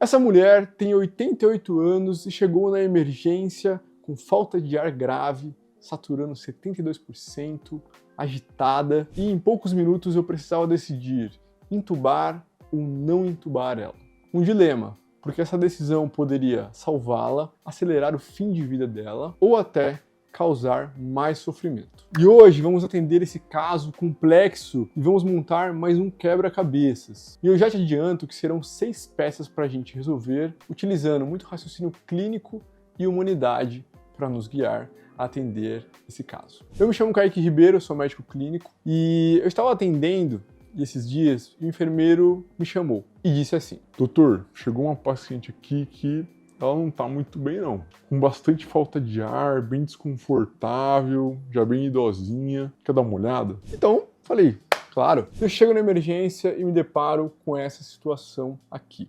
Essa mulher tem 88 anos e chegou na emergência com falta de ar grave, saturando 72%, agitada, e em poucos minutos eu precisava decidir intubar ou não intubar ela. Um dilema, porque essa decisão poderia salvá-la, acelerar o fim de vida dela ou até causar mais sofrimento. E hoje vamos atender esse caso complexo e vamos montar mais um quebra-cabeças. E eu já te adianto que serão 6 peças para a gente resolver, utilizando muito raciocínio clínico e humanidade para nos guiar a atender esse caso. Eu me chamo Kaique Ribeiro, sou médico clínico e eu estava atendendo esses dias e o enfermeiro me chamou e disse assim: doutor, chegou uma paciente aqui que ela não tá muito bem não, com bastante falta de ar, bem desconfortável, já bem idosinha, quer dar uma olhada? Então, falei, claro. Eu chego na emergência e me deparo com essa situação aqui.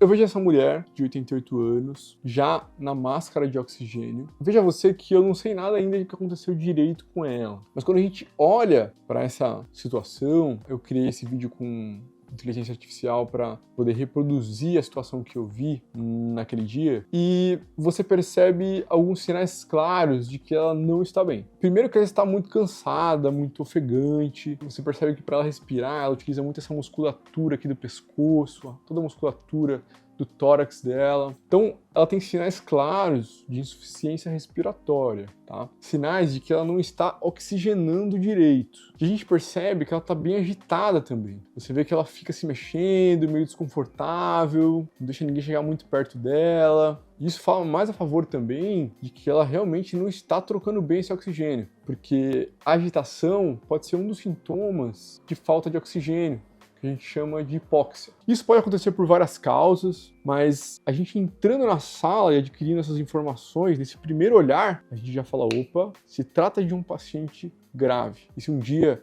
Eu vejo essa mulher de 88 anos, já na máscara de oxigênio. Veja você que eu não sei nada ainda do que aconteceu direito com ela. Mas quando a gente olha para essa situação, eu criei esse vídeo com inteligência artificial para poder reproduzir a situação que eu vi naquele dia, e você percebe alguns sinais claros de que ela não está bem. Primeiro que ela está muito cansada, muito ofegante, você percebe que para ela respirar, ela utiliza muito essa musculatura aqui do pescoço, toda a musculatura do tórax dela. Então, ela tem sinais claros de insuficiência respiratória, tá? Sinais de que ela não está oxigenando direito. E a gente percebe que ela está bem agitada também. Você vê que ela fica se mexendo, meio desconfortável, não deixa ninguém chegar muito perto dela. Isso fala mais a favor também de que ela realmente não está trocando bem esse oxigênio, porque a agitação pode ser um dos sintomas de falta de oxigênio, que a gente chama de hipóxia. Isso pode acontecer por várias causas, mas a gente entrando na sala e adquirindo essas informações, nesse primeiro olhar, a gente já fala, opa, se trata de um paciente grave. E se um dia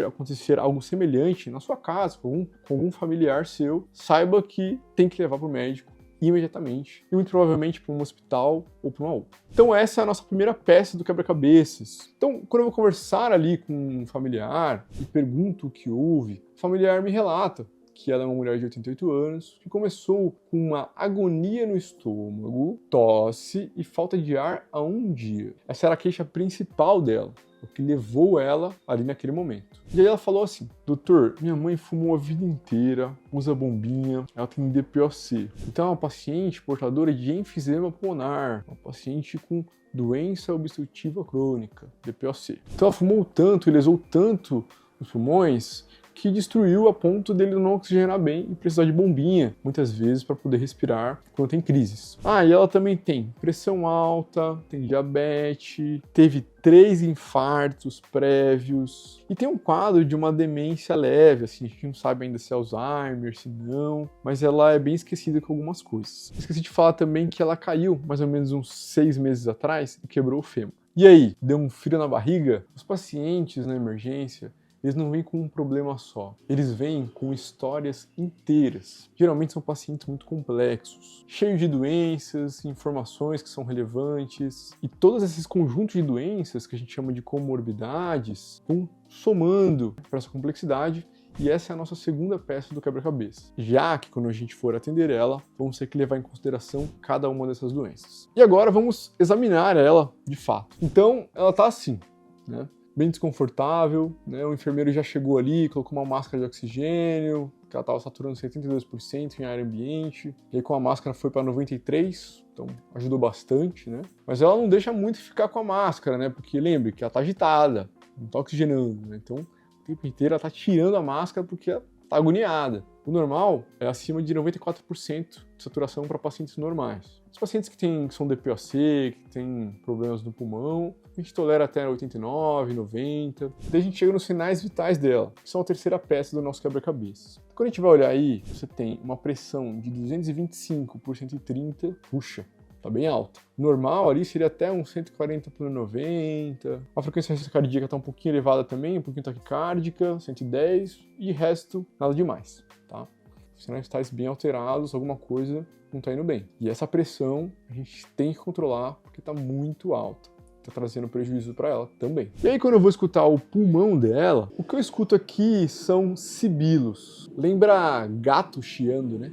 acontecer algo semelhante na sua casa, com algum familiar seu, saiba que tem que levar para o médico imediatamente, e muito provavelmente para um hospital ou para uma UPA. Então essa é a nossa primeira peça do quebra-cabeças. Então, quando eu vou conversar ali com um familiar e pergunto o que houve, o familiar me relata que ela é uma mulher de 88 anos, que começou com uma agonia no estômago, tosse e falta de ar há um dia. Essa era a queixa principal dela, o que levou ela ali naquele momento. E aí ela falou assim: doutor, minha mãe fumou a vida inteira, usa bombinha, ela tem DPOC. Então é uma paciente portadora de enfisema pulmonar, uma paciente com doença obstrutiva crônica, DPOC. Então ela fumou tanto e lesou tanto os pulmões que destruiu a ponto dele não oxigenar bem e precisar de bombinha, muitas vezes, para poder respirar quando tem crises. E ela também tem pressão alta, tem diabetes, teve 3 infartos prévios e tem um quadro de uma demência leve, assim, a gente não sabe ainda se é Alzheimer, se não, mas ela é bem esquecida com algumas coisas. Esqueci de falar também que ela caiu mais ou menos uns 6 meses atrás e quebrou o fêmur. E aí, deu um frio na barriga? Os pacientes na emergência, eles não vêm com um problema só, eles vêm com histórias inteiras. Geralmente são pacientes muito complexos, cheios de doenças, informações que são relevantes, e todos esses conjuntos de doenças, que a gente chama de comorbidades, vão somando para essa complexidade, e essa é a nossa segunda peça do quebra-cabeça. Já que quando a gente for atender ela, vamos ter que levar em consideração cada uma dessas doenças. E agora vamos examinar ela de fato. Então, ela está assim, né? Bem desconfortável, né? O enfermeiro já chegou ali, colocou uma máscara de oxigênio, que ela estava saturando 72% em ar ambiente, e aí com a máscara foi para 93%, então ajudou bastante, né? Mas ela não deixa muito ficar com a máscara, né? Porque lembre que ela está agitada, não está oxigenando, né? Então o tempo inteiro ela está tirando a máscara porque ela está agoniada. O normal é acima de 94% de saturação para pacientes normais. Os pacientes que são DPOC, que têm problemas no pulmão, a gente tolera até 89, 90. Daí a gente chega nos sinais vitais dela, que são a terceira peça do nosso quebra-cabeças. Quando a gente vai olhar aí, você tem uma pressão de 225 por 130, puxa, tá bem alta. Normal ali seria até uns 140 por 90. A frequência cardíaca tá um pouquinho elevada também, um pouquinho taquicárdica, 110, e resto, nada demais, tá? Sinais vitais bem alterados, alguma coisa não tá indo bem. E essa pressão a gente tem que controlar porque tá muito alta. tá trazendo prejuízo para ela também. E aí quando eu vou escutar o pulmão dela, o que eu escuto aqui são sibilos. Lembra gato chiando, né?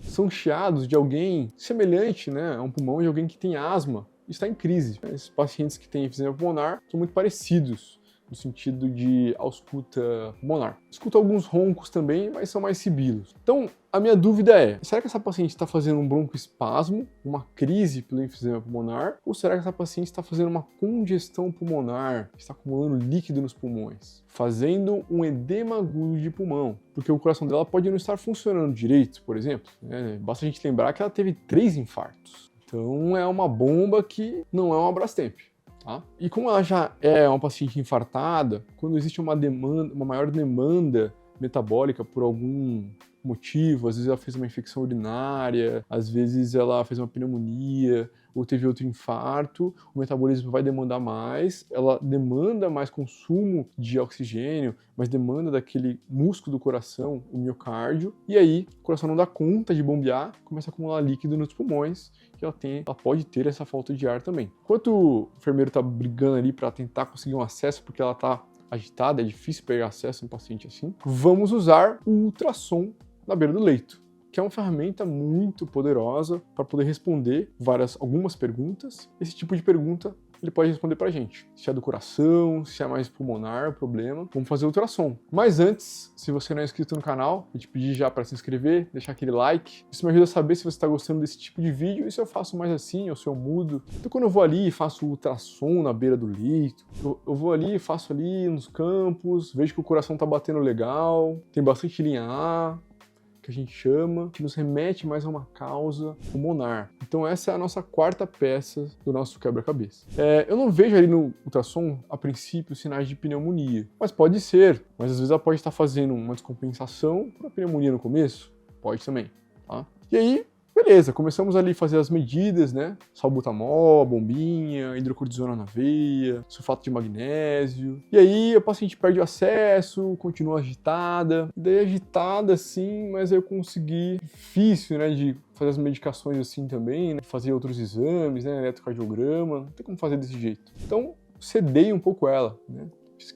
São chiados de alguém semelhante, né, a um pulmão de alguém que tem asma e está em crise. Esses pacientes que têm enfisema pulmonar são muito parecidos no sentido de ausculta pulmonar. Escuto alguns roncos também, mas são mais sibilos. Então, a minha dúvida é, será que essa paciente está fazendo um broncoespasmo, uma crise pelo enfisema pulmonar, ou será que essa paciente está fazendo uma congestão pulmonar, está acumulando líquido nos pulmões, fazendo um edema agudo de pulmão, porque o coração dela pode não estar funcionando direito, por exemplo, né? Basta a gente lembrar que ela teve 3 infartos. Então, é uma bomba que não é uma Brastemp. Tá? E como ela já é uma paciente infartada, quando existe uma maior demanda metabólica por algum motivo, às vezes ela fez uma infecção urinária, às vezes ela fez uma pneumonia, ou teve outro infarto, o metabolismo vai demandar mais, ela demanda mais consumo de oxigênio, mas demanda daquele músculo do coração, o miocárdio, e aí o coração não dá conta de bombear, começa a acumular líquido nos pulmões, que ela pode ter essa falta de ar também. Enquanto o enfermeiro está brigando ali para tentar conseguir um acesso, porque ela está agitada, é difícil pegar acesso a um paciente assim, vamos usar o ultrassom na beira do leito, que é uma ferramenta muito poderosa para poder responder algumas perguntas. Esse tipo de pergunta ele pode responder pra gente. Se é do coração, se é mais pulmonar o problema, vamos fazer ultrassom. Mas antes, se você não é inscrito no canal, eu te pedi já para se inscrever, deixar aquele like. Isso me ajuda a saber se você está gostando desse tipo de vídeo e se eu faço mais assim ou se eu mudo. Então quando eu vou ali e faço ultrassom na beira do leito, eu vou ali e faço ali nos campos, vejo que o coração tá batendo legal, tem bastante linha A, que a gente chama, que nos remete mais a uma causa pulmonar. Então essa é a nossa quarta peça do nosso quebra-cabeça. Eu não vejo ali no ultrassom, a princípio, sinais de pneumonia, mas pode ser. Mas às vezes ela pode estar fazendo uma descompensação para pneumonia no começo, pode também, tá? E aí, beleza, começamos ali a fazer as medidas, né? Salbutamol, bombinha, hidrocortisona na veia, sulfato de magnésio. E aí a paciente perde o acesso, continua agitada. E daí agitada sim, mas eu consegui, difícil, né, de fazer as medicações assim também, né? Fazer outros exames, né, eletrocardiograma, não tem como fazer desse jeito. Então, cedei um pouco ela, né?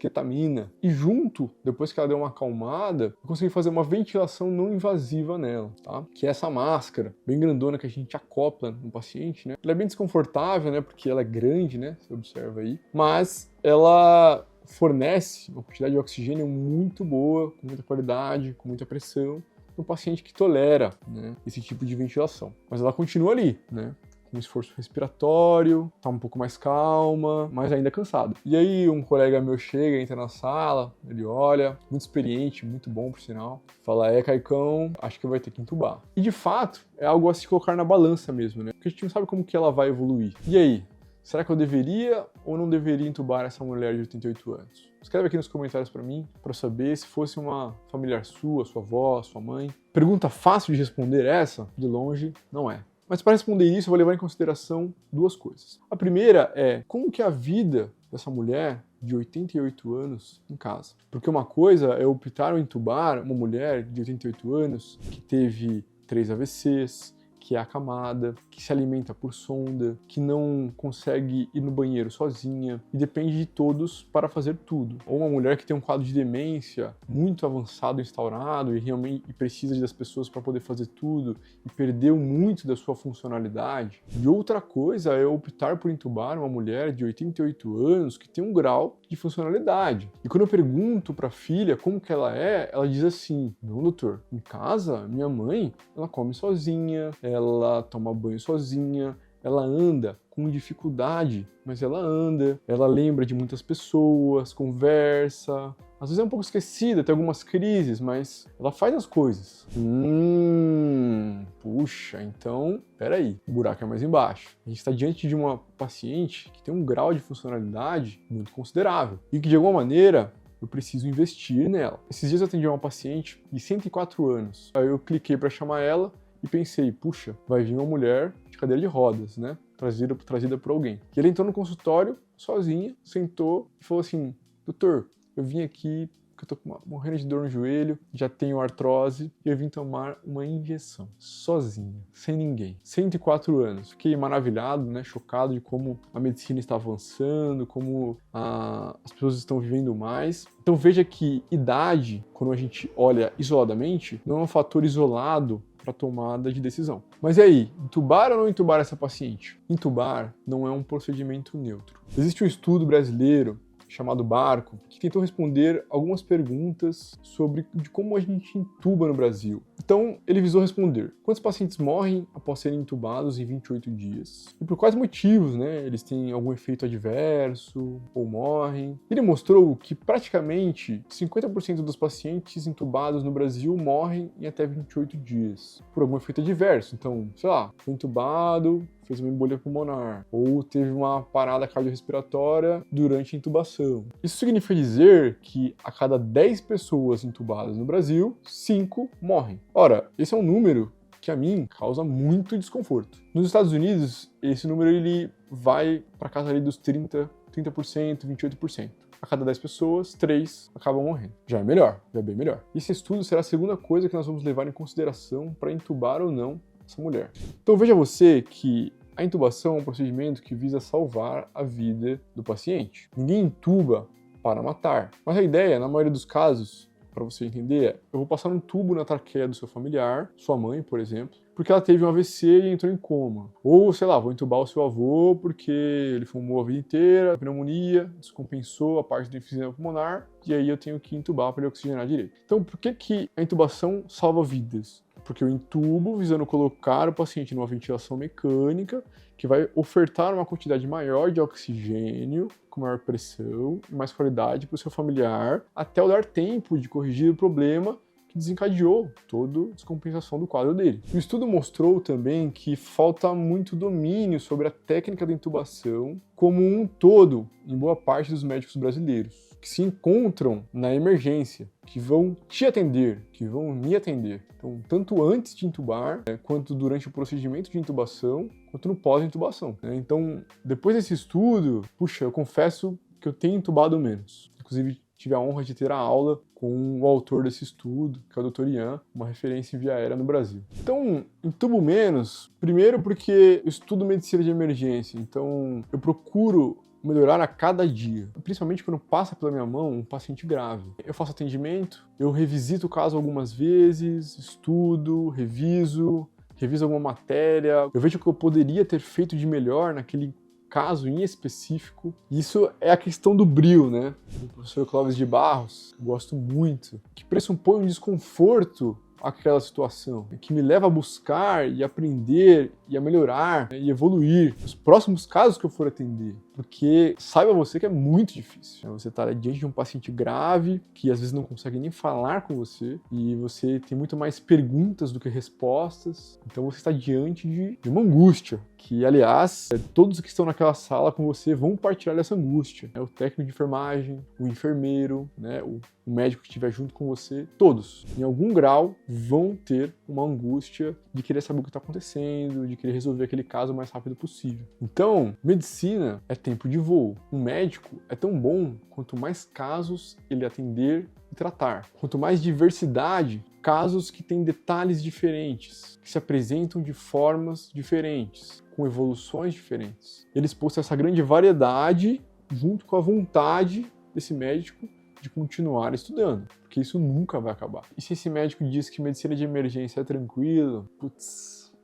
Ketamina. E junto, depois que ela deu uma acalmada, eu consegui fazer uma ventilação não invasiva nela, tá? Que é essa máscara bem grandona que a gente acopla no paciente, né? Ela é bem desconfortável, né? Porque ela é grande, né? Você observa aí. Mas ela fornece uma quantidade de oxigênio muito boa, com muita qualidade, com muita pressão, no paciente que tolera, né, esse tipo de ventilação. Mas ela continua ali, né? Com esforço respiratório, tá um pouco mais calma, mas ainda cansado. E aí um colega meu chega, entra na sala, ele olha, muito experiente, muito bom por sinal, fala, Caicão, acho que vai ter que entubar. E de fato, é algo a se colocar na balança mesmo, né? Porque a gente não sabe como que ela vai evoluir. E aí, será que eu deveria ou não deveria entubar essa mulher de 88 anos? Escreve aqui nos comentários para mim, para saber se fosse uma familiar sua avó, sua mãe. Pergunta fácil de responder essa? De longe, não é. Mas para responder isso, eu vou levar em consideração duas coisas. A primeira é como que é a vida dessa mulher de 88 anos em casa. Porque uma coisa é optar ou entubar uma mulher de 88 anos que teve 3 AVCs, que é acamada, que se alimenta por sonda, que não consegue ir no banheiro sozinha e depende de todos para fazer tudo. Ou uma mulher que tem um quadro de demência muito avançado, instaurado e realmente precisa das pessoas para poder fazer tudo e perdeu muito da sua funcionalidade. E outra coisa é optar por entubar uma mulher de 88 anos que tem um grau de funcionalidade. E quando eu pergunto para a filha como que ela diz assim, não, doutor, em casa, minha mãe, ela come sozinha, ela toma banho sozinha, ela anda com dificuldade, mas ela anda, ela lembra de muitas pessoas, conversa, às vezes é um pouco esquecida, tem algumas crises, mas ela faz as coisas. Puxa, então, peraí, o buraco é mais embaixo. A gente está diante de uma paciente que tem um grau de funcionalidade muito considerável e que, de alguma maneira, eu preciso investir nela. Esses dias eu atendi uma paciente de 104 anos. Aí eu cliquei para chamar ela e pensei, puxa, vai vir uma mulher de cadeira de rodas, né? Trazida por alguém. E ele entrou no consultório sozinha, sentou e falou assim, doutor, eu vim aqui porque eu tô morrendo de dor no joelho, já tenho artrose, e eu vim tomar uma injeção, sozinho, sem ninguém. 104 anos. Fiquei maravilhado, né, chocado de como a medicina está avançando, como as pessoas estão vivendo mais. Então veja que idade, quando a gente olha isoladamente, não é um fator isolado para tomada de decisão. Mas e aí, intubar ou não intubar essa paciente? Intubar não é um procedimento neutro. Existe um estudo brasileiro chamado Barco, que tentou responder algumas perguntas sobre de como a gente intuba no Brasil. Então, ele visou responder quantos pacientes morrem após serem intubados em 28 dias e por quais motivos, né? Eles têm algum efeito adverso ou morrem. Ele mostrou que praticamente 50% dos pacientes intubados no Brasil morrem em até 28 dias por algum efeito adverso. Então, sei lá, foi intubado, fez uma embolia pulmonar, ou teve uma parada cardiorrespiratória durante a intubação. Isso significa dizer que a cada 10 pessoas intubadas no Brasil, 5 morrem. Ora, esse é um número que a mim causa muito desconforto. Nos Estados Unidos, esse número ele vai para casa ali dos 30%, 28%. A cada 10 pessoas, 3 acabam morrendo. Já é melhor, já é bem melhor. Esse estudo será a segunda coisa que nós vamos levar em consideração para intubar ou não essa mulher. Então veja você que a intubação é um procedimento que visa salvar a vida do paciente. Ninguém intuba para matar. Mas a ideia, na maioria dos casos, para você entender, é: eu vou passar um tubo na traqueia do seu familiar, sua mãe, por exemplo, porque ela teve um AVC e entrou em coma. Ou, sei lá, vou intubar o seu avô porque ele fumou a vida inteira, pneumonia, descompensou a parte do enfisema pulmonar, e aí eu tenho que intubar para ele oxigenar direito. Então, por que a intubação salva vidas? Porque eu intubo visando colocar o paciente numa ventilação mecânica que vai ofertar uma quantidade maior de oxigênio, com maior pressão e mais qualidade para o seu familiar, até eu dar tempo de corrigir o problema que desencadeou toda a descompensação do quadro dele. O estudo mostrou também que falta muito domínio sobre a técnica da intubação como um todo em boa parte dos médicos brasileiros, que se encontram na emergência, que vão te atender, que vão me atender. Então, tanto antes de intubar, quanto durante o procedimento de intubação, quanto no pós-intubação. Então, depois desse estudo, puxa, eu confesso que eu tenho intubado menos. Inclusive, tive a honra de ter a aula com o autor desse estudo, que é o Dr. Ian, uma referência em via aérea no Brasil. Então, intubo menos, primeiro porque eu estudo medicina de emergência, então eu procuro melhorar a cada dia, principalmente quando passa pela minha mão um paciente grave. Eu faço atendimento, eu revisito o caso algumas vezes, estudo, reviso alguma matéria, eu vejo o que eu poderia ter feito de melhor naquele caso em específico. Isso é a questão do brio, né? Do professor Clóvis de Barros, que eu gosto muito, que pressupõe um desconforto àquela situação, que me leva a buscar e aprender e a melhorar e evoluir nos próximos casos que eu for atender. Porque saiba você que é muito difícil. Você está diante de um paciente grave, que às vezes não consegue nem falar com você, e você tem muito mais perguntas do que respostas. Então você está diante de uma angústia, que aliás, todos que estão naquela sala com você vão partilhar dessa angústia. O técnico de enfermagem, o enfermeiro, né, o médico que estiver junto com você, todos, em algum grau, vão ter uma angústia de querer saber o que está acontecendo, de querer resolver aquele caso o mais rápido possível. Então, medicina é tempo de voo. Um médico é tão bom quanto mais casos ele atender e tratar. Quanto mais diversidade, casos que têm detalhes diferentes, que se apresentam de formas diferentes, com evoluções diferentes. Ele expôs essa grande variedade junto com a vontade desse médico de continuar estudando, porque isso nunca vai acabar. E se esse médico diz que medicina de emergência é tranquilo,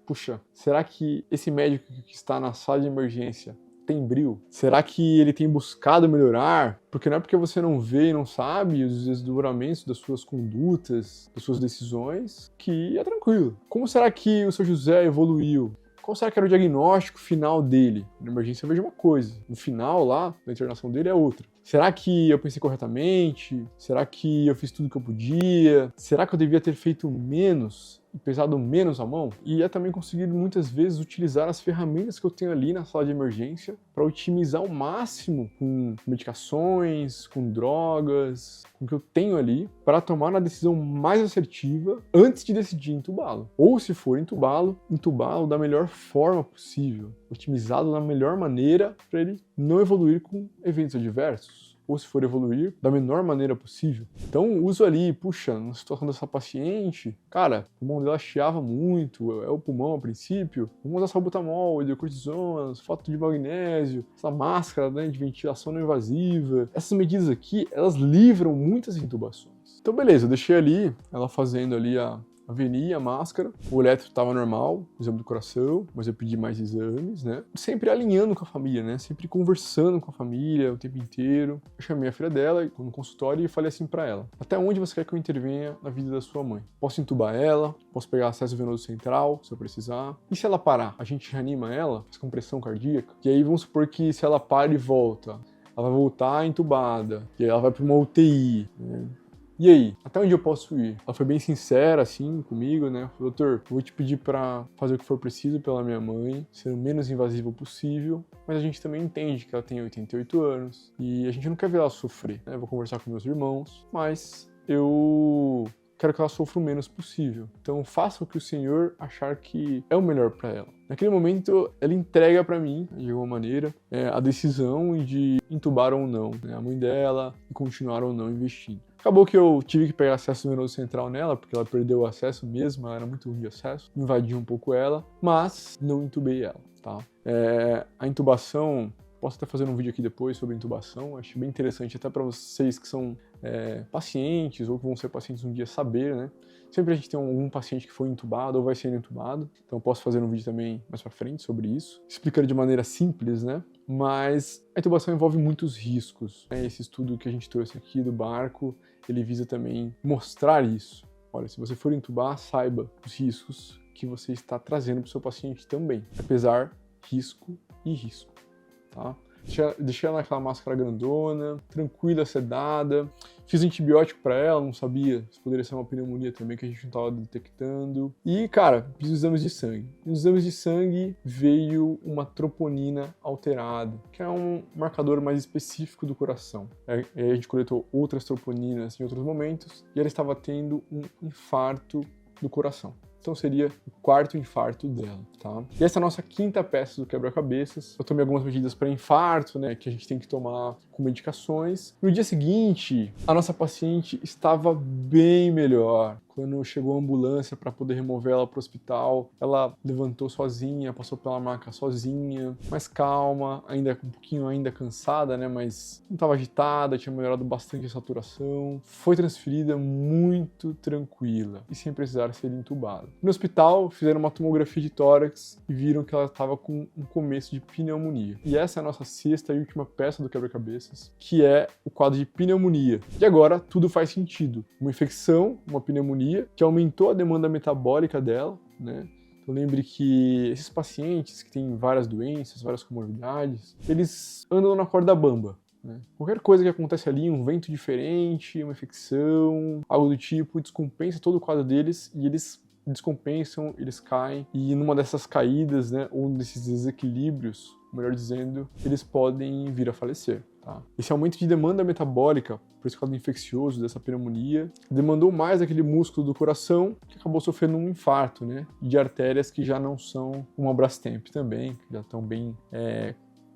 puxa, será que esse médico que está na sala de emergência tem brio? Será que ele tem buscado melhorar? Porque não é porque você não vê e não sabe os desdobramentos das suas condutas, das suas decisões, que é tranquilo. Como será que o seu José evoluiu? Qual será que era o diagnóstico final dele? Na emergência eu vejo uma coisa, no final lá, na internação dele é outra. Será que eu pensei corretamente? Será que eu fiz tudo o que eu podia? Será que eu devia ter feito menos e pesado menos a mão? E é também conseguir muitas vezes utilizar as ferramentas que eu tenho ali na sala de emergência para otimizar ao máximo com medicações, com drogas, com o que eu tenho ali, para tomar uma decisão mais assertiva antes de decidir entubá-lo. Ou se for entubá-lo da melhor forma possível, otimizado da melhor maneira para ele não evoluir com eventos adversos. ou se for evoluir, da menor maneira possível. Então, uso ali, puxa, na situação dessa paciente, cara, o pulmão dela chiava muito, é o pulmão a princípio, vamos usar salbutamol, hidrocortisona, sulfato de magnésio, essa máscara, né, de ventilação não invasiva. Essas medidas aqui, elas livram muitas intubações. Então, beleza, eu deixei ali, ela fazendo ali a venia, a máscara, o eletro estava normal, o exame do coração, mas eu pedi mais exames, né? Sempre alinhando com a família, né? Sempre conversando com a família o tempo inteiro. Eu chamei a filha dela no consultório e falei assim pra ela: até onde você quer que eu intervenha na vida da sua mãe? Posso entubar ela? Posso pegar acesso venoso central, se eu precisar? E se ela parar? A gente reanima ela, faz compressão cardíaca? E aí vamos supor que se ela para e volta, ela vai voltar entubada, e aí ela vai para uma UTI, né? E aí, até onde eu posso ir? Ela foi bem sincera, assim, comigo, né? Falou: doutor, eu vou te pedir pra fazer o que for preciso pela minha mãe, ser o menos invasivo possível, mas a gente também entende que ela tem 88 anos e a gente não quer ver ela sofrer, né? Eu vou conversar com meus irmãos, mas eu quero que ela sofra o menos possível. Então faça o que o senhor achar que é o melhor para ela. Naquele momento, ela entrega para mim, de alguma maneira, a decisão de intubar ou não, né, a mãe dela, e continuar ou não investindo. Acabou que eu tive que pegar acesso venoso central nela, porque ela perdeu o acesso mesmo, ela era muito ruim de acesso, invadi um pouco ela, mas não intubei ela, tá? A intubação, posso até fazer um vídeo aqui depois sobre intubação, acho bem interessante até para vocês que são pacientes ou que vão ser pacientes um dia saber, né? Sempre a gente tem algum paciente que foi intubado ou vai ser intubado, então eu posso fazer um vídeo também mais pra frente sobre isso, explicando de maneira simples, né? Mas a intubação envolve muitos riscos, né? Esse estudo que a gente trouxe aqui do barco, ele visa também mostrar isso. Olha, se você for intubar, saiba os riscos que você está trazendo para o seu paciente também. Apesar, risco e risco, tá? Deixei ela naquela máscara grandona, tranquila, sedada. Fiz antibiótico para ela, não sabia se poderia ser uma pneumonia também, que a gente não estava detectando. E, cara, fiz os exames de sangue. Nos exames de sangue veio uma troponina alterada, que é um marcador mais específico do coração. A gente coletou outras troponinas em outros momentos e ela estava tendo um infarto do coração. Então seria o quarto infarto dela, tá? E essa é a nossa quinta peça do quebra-cabeças. Eu tomei algumas medidas para infarto, né, que a gente tem que tomar com medicações. No dia seguinte, a nossa paciente estava bem melhor. Quando chegou a ambulância para poder remover ela para o hospital, ela levantou sozinha, passou pela maca sozinha, mais calma, ainda um pouquinho cansada, né, mas não estava agitada, tinha melhorado bastante a saturação. Foi transferida muito tranquila e sem precisar ser entubada. No hospital, fizeram uma tomografia de tórax e viram que ela estava com um começo de pneumonia. E essa é a nossa sexta e última peça do quebra-cabeças, que é o quadro de pneumonia. E agora tudo faz sentido. Uma infecção, uma pneumonia, que aumentou a demanda metabólica dela, né? Então lembre que esses pacientes que têm várias doenças, várias comorbidades, eles andam na corda bamba, né? Qualquer coisa que acontece ali, um vento diferente, uma infecção, algo do tipo, descompensa todo o quadro deles e eles descompensam, eles caem, e numa dessas caídas, né, ou desses desequilíbrios, melhor dizendo, eles podem vir a falecer. Tá? Esse aumento de demanda metabólica, por esse quadro infeccioso dessa pneumonia, demandou mais aquele músculo do coração que acabou sofrendo um infarto, né, de artérias que já não são uma Brastemp também, que já estão bem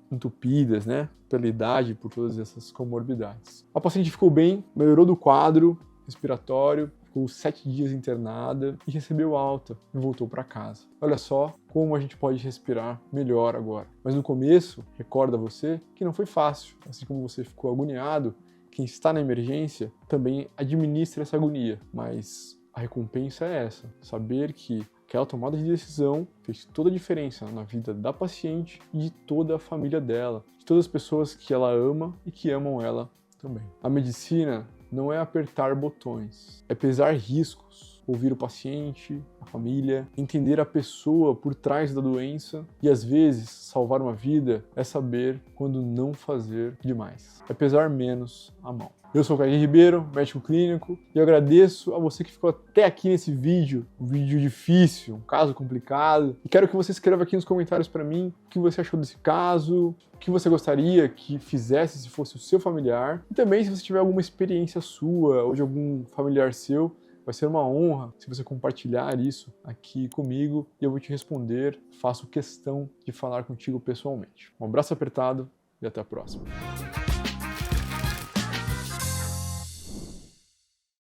entupidas, né, pela idade, por todas essas comorbidades. A paciente ficou bem, melhorou do quadro respiratório, ficou 7 dias internada e recebeu alta e voltou para casa. Olha só como a gente pode respirar melhor agora. Mas no começo, recorda você que não foi fácil. Assim como você ficou agoniado, quem está na emergência também administra essa agonia. Mas a recompensa é essa, saber que aquela tomada de decisão fez toda a diferença na vida da paciente e de toda a família dela, de todas as pessoas que ela ama e que amam ela também. A medicina não é apertar botões, é pesar riscos, ouvir o paciente, a família, entender a pessoa por trás da doença e, às vezes, salvar uma vida é saber quando não fazer demais. É pesar menos a mão. Eu sou o Kaique Ribeiro, médico clínico, e eu agradeço a você que ficou até aqui nesse vídeo, um vídeo difícil, um caso complicado, e quero que você escreva aqui nos comentários para mim o que você achou desse caso, o que você gostaria que fizesse se fosse o seu familiar, e também se você tiver alguma experiência sua ou de algum familiar seu, vai ser uma honra se você compartilhar isso aqui comigo e eu vou te responder, faço questão de falar contigo pessoalmente. Um abraço apertado e até a próxima.